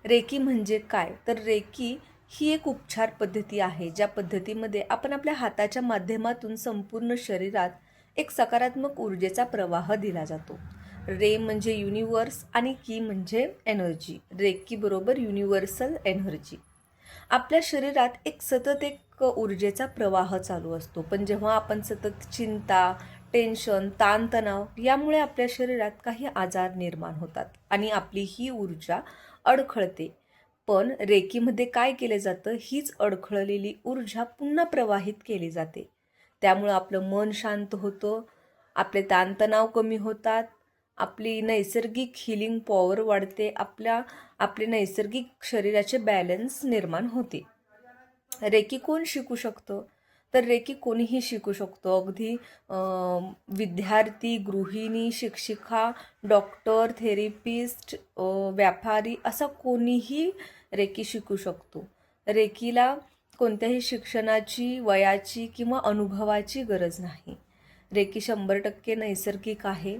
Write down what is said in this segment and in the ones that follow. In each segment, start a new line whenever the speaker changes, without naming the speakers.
Recce म्हणजे काय? तर रेकी ही एक उपचार पद्धती आहे, ज्या पद्धतीमध्ये आपण आपल्या हाताच्या माध्यमातून संपूर्ण शरीरात एक सकारात्मक ऊर्जेचा प्रवाह दिला जातो. रे म्हणजे युनिवर्स आणि की म्हणजे एनर्जी. रेकी बरोबर युनिव्हर्सल एनर्जी. आपल्या शरीरात सतत एक ऊर्जेचा प्रवाह चालू असतो. पण जेव्हा आपण सतत चिंता, टेन्शन, ताणतणाव यामुळे आपल्या शरीरात काही आजार निर्माण होतात आणि आपली ही ऊर्जा अडखळते. पण रेकीमध्ये काय केलं जातं, हीच अडखळलेली ऊर्जा पुन्हा प्रवाहित केली जाते. त्यामुळं आपलं मन शांत होतं, आपले ताणतणाव कमी होतात, आपली नैसर्गिक हिलिंग पॉवर वाढते, आपले नैसर्गिक शरीराचे बॅलन्स निर्माण होते. रेकी कोण शिकू शकतं? तर रेकी कोणीही शिकू शकतो. अगदी विद्यार्थी, गृहिणी, शिक्षिका, डॉक्टर, थेरपिस्ट, व्यापारी असा कोणीही रेकी शिकू शकतो. रेकीला कोणत्याही शिक्षणाची, वयाची किंवा अनुभवाची गरज नाही. रेकी 100% नैसर्गिक आहे.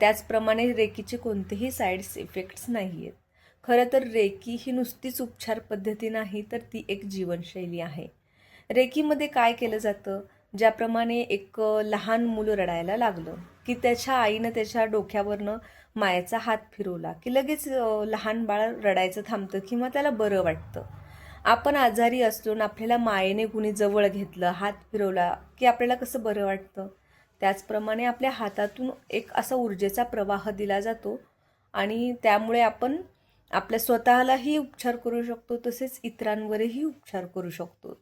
त्याचप्रमाणे रेकीचे कोणतेही साईड इफेक्ट्स नाही आहेत. खरं तर रेकी ही नुसतीच उपचार पद्धती नाही, तर ती एक जीवनशैली आहे. रेकीमध्ये काय केलं जातं, ज्याप्रमाणे लहान मूल रडायला लागलं की त्याच्या आईनं त्याच्या डोक्यावरनं मायेचा हात फिरवला की लगेच लहान बाळ रडायचं थांबतं किंवा त्याला बरं वाटतं. आपण आजारी असलो आणि आपल्याला मायेने कुणी जवळ घेतलं, हात फिरवला की आपल्याला कसं बरं वाटतं. त्याचप्रमाणे आपल्या हातातून एक असा ऊर्जेचा प्रवाह दिला जातो आणि त्यामुळे आपण आपल्या स्वतःलाही उपचार करू शकतो, तसेच इतरांवरही उपचार करू शकतो.